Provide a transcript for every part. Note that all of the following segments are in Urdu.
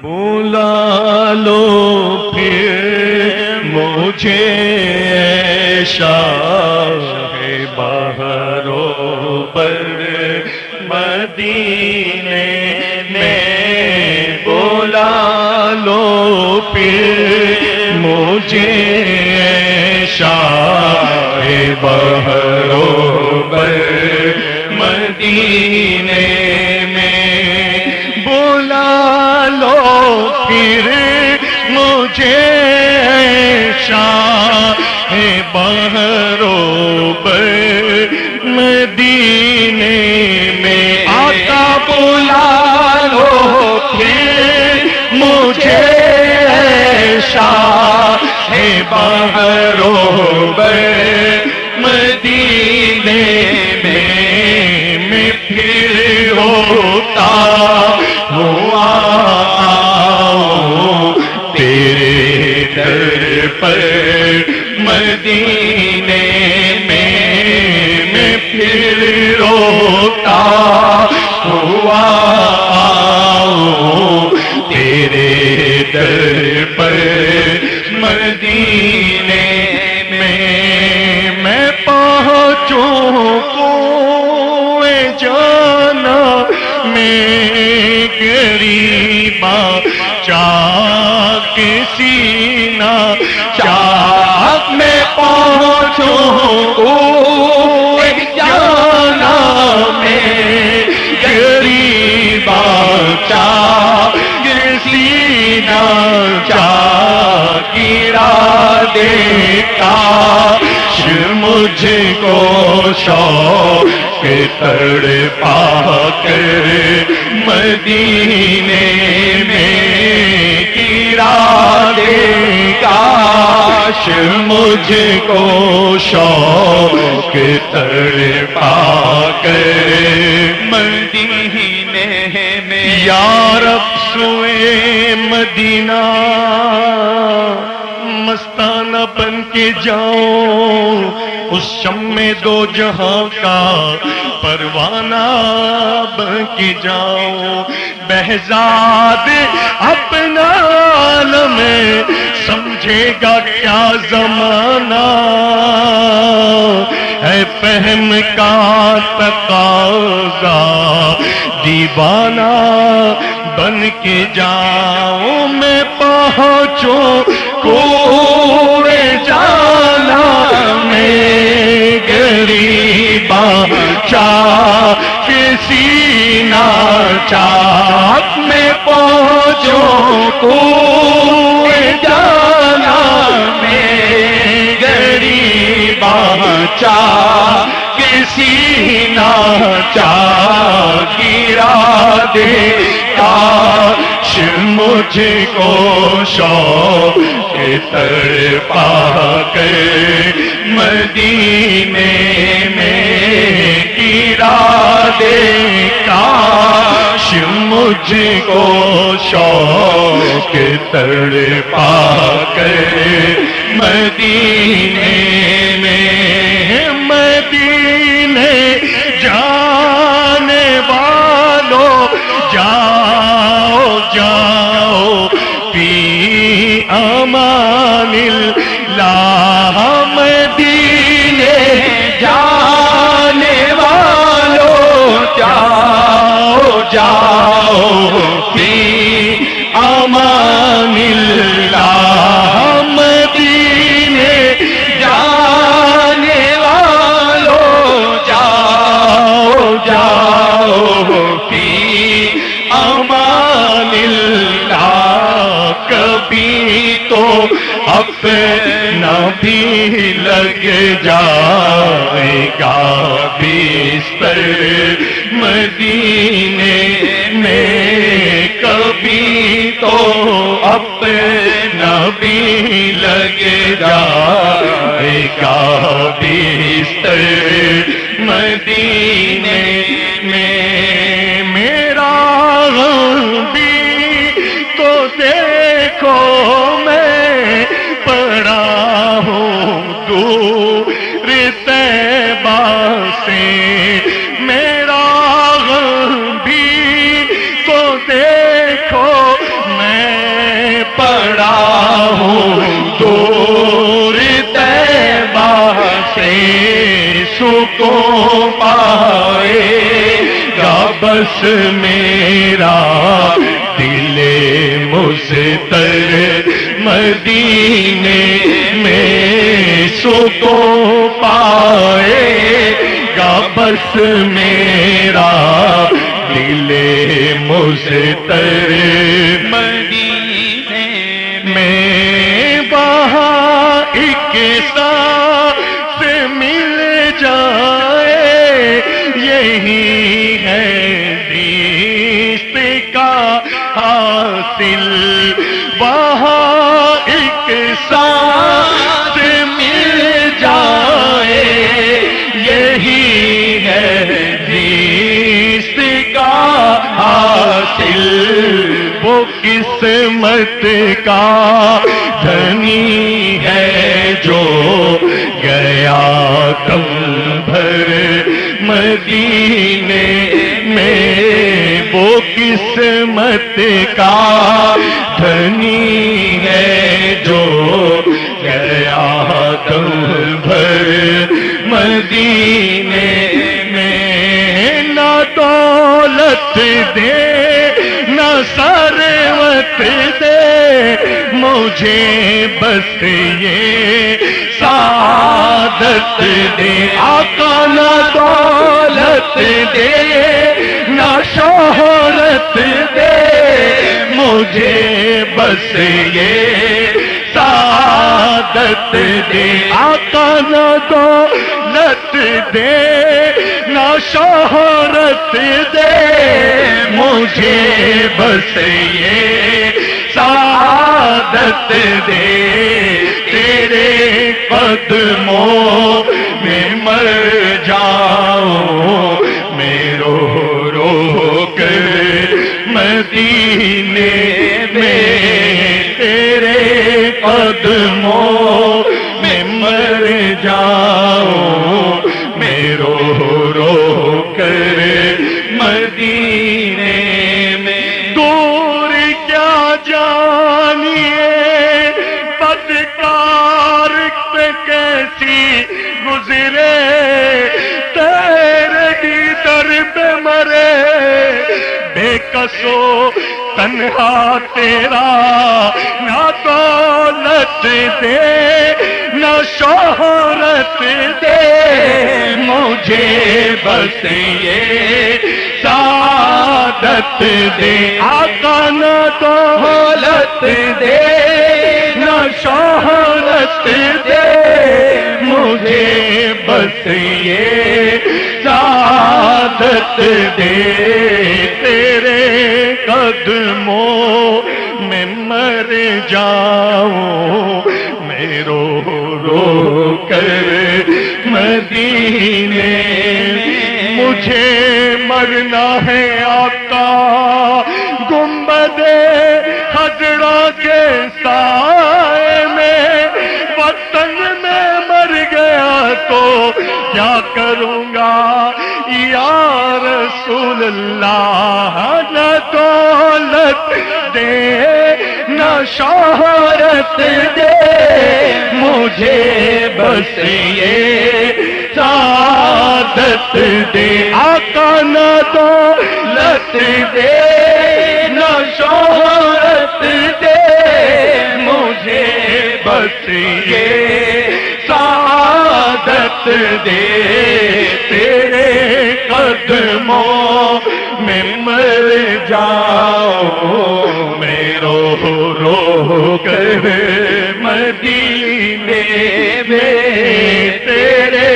بلا لو پھر مجھے شاہ بہرو بر مدینے میں، بلا لو پھر مجھے شاہ بہرو بر مدینے میں، بلا لو پھر مجھے شاہ بہرو بر مدینے میں، آقا بلا لو پھر مجھے شاہ بہرو بر مدینے میں پھر ہوتا ہوا تیرے در پر مدینے میں پھر روتا ہوا تیرے در پر مدینے میں پہنچوں کوئے جانا میں غریبا چاک سینہ چاک میں پہنچوں کوئے جانا میں غریبا چاک سینہ چاک ارادے کاش مجھ کو شوق تڑپا کر مدینے میں ارادے کاش مجھ کو شوق تڑپا کر مدینے میں، یا رب سوئے مدینہ مستانہ بن کے جاؤں، اس شمع دو جہاں کا پروانہ بن کے جاؤں، بہزاد اپنا عالم سمجھے گا کیا زمانہ، ہے فہم کا تقاضا دیوانہ بن کے جاؤں، میں پہنچوں کوئے جانا میں غریبا چاک سینہ چاک میں پہنچوں کوئے جانا میں غریبا چاک سینہ چاک ارادے کاش مجھ کو شوق تڑپا کر مدینے میں ارادے کاش مجھ کو شوق تڑپا کر مدینے میں، مدینے جانے والوں جاؤ جاؤ فی امان اللہ، مدینے جانے والوں جاؤ جاؤ فی امان اللہ، مدینے جانے والوں جاؤ جاؤ فی امان اللہ، کبھی تو اپنا بھی لگ جائے گا بستر مدینے میں، کبھی تو اپنا بھی لگ جائے گا بستر مدینے میں، میرا غم بھی تو دیکھو میں پڑا ہوں دور طیبہ سے، میرا غم بھی تو دیکھو میں سکون پائے گا بس میرا دل مضطر مدینے میں سکون پائے گا بس میرا دل مضطر مدینے میں وہاں ایک سانس مل جائے یہی ہے زیست کا حاصل وہاں ایک سانس مل جائے یہی ہے زیست کا حاصل وہ قسمت کا دھنی ہے جو گیا دم بھر مدینے میں وہ قسمت کا دھنی ہے جو گیا دم بھر مدینے میں نہ دولت دے نہ ثروت دے مجھے بس یہ سعادت دے آقا نہ دولت دے نہ شہرت دے مجھے بس یہ سعادت دے آقا نہ دولت دے نہ شہرت دے مجھے بس یہ سعادت دے تیرے قدموں میں مر جاؤں میں رو رو کر مدینے میں تیرے قدموں میں مر جاؤں میں رو رو کر مدینے میں دور کیا جانیے بدکار پہ کیسی گزرے تیرے ہی در پہ مرے بے کسو تنہا تیرا نہ دولت دے نہ شہرت دے مجھے بس یہ سعادت دے آقا نہ دولت دے نہ شہرت دے مجھے بس یہ سعادت دے تیرے قدموں میں مر جاؤں میں رو رو کر مدینے مجھے مرنا ہے آقا گنبد خضرا کے سائے میں وطن میں مر گیا تو کیا کروں گا یا رسول اللہ نہ دولت دے نہ شہرت دے مجھے بس یہ سعادت دے آقا نہ دولت دے نہ شہرت دے مجھے بس یہ سعادت دے تیرے قدموں میں مر جاؤں میں رو رو کر مدینے میں تیرے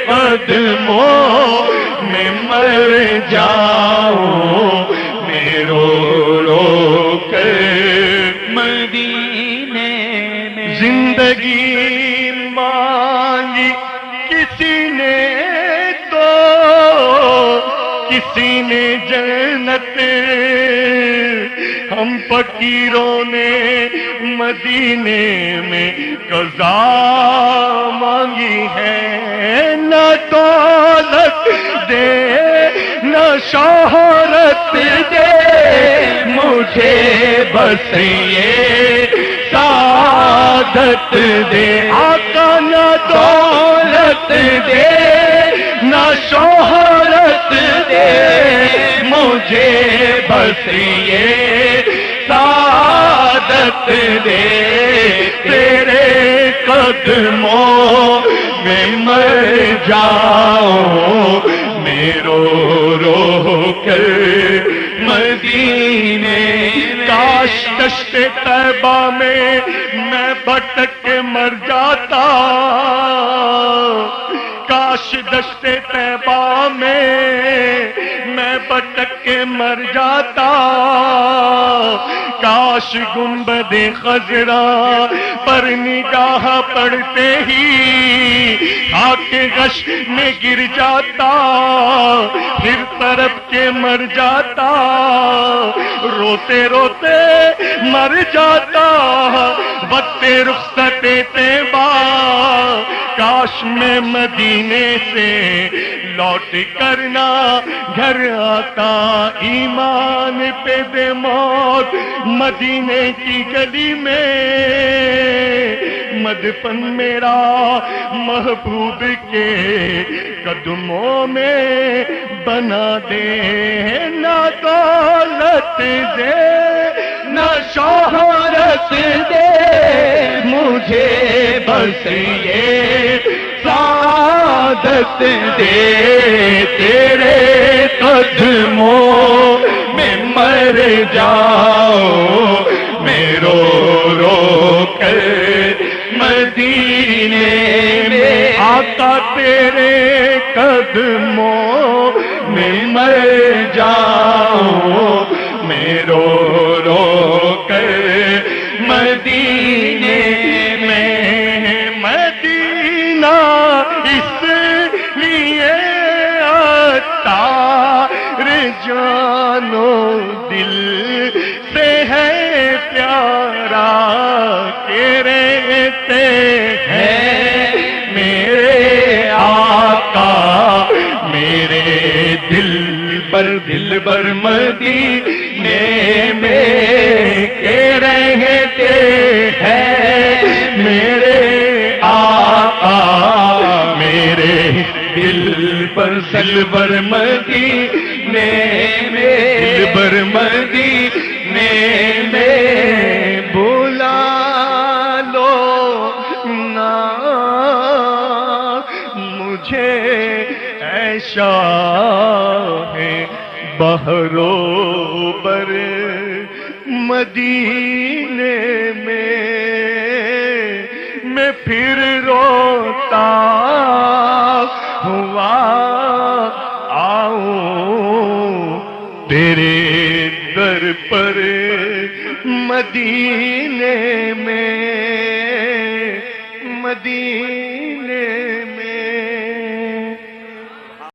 قدموں میں مر جاؤں میں رو رو کر مدینے میں زندگی مانگی کسی نے تو کسی نے جنت ہم فقیروں نے مدینے میں قضا مانگی ہے نہ دولت دے نہ شہرت دے مجھے بس یہ سعادت دے آقا نہ دولت دے شہرت دے مجھے بس یہ سعادت دے تیرے قدموں میں مر جاؤں میں رو رو کر مدینے کاش دشت طیبہ میں بھٹک کے مر جاتا کاش دشت طیبہ میں بھٹک کے مر جاتا کاش گنبد خضرا پر نگاہ پڑتے ہی خاک غش میں گر جاتا پھر طرف کے مر جاتا روتے روتے مر جاتا وقت رخصت طیبہ کاش میں مدینے سے لوٹ کرنا گھر آتا ایمان پہ دے موت مدینے کی گلی میں مدفن میرا محبوب کے قدموں میں بنا دے نہ دولت دے نہ شہرت دے مجھے بس یہ سعادت دے تیرے قدموں میں مر جاؤ میں رو رو کر مدینے میں آقا تیرے قدموں میں مر جاؤ میں رو رو کر مدینے میں مدینہ اس لیے عطار جانو دل سے ہے پیارا کہ رہتے ہیں میرے آقا میرے دل بر مدینے میں کہ رہتے ہیں میرے آقا میرے دل بر مدینے میں دل بر مدینے میں بلا لو نا مجھے ایشا ہے بہرو بر مدینے میں پھر روتا ہوا آؤں تیرے در پر مدینے میں مدینے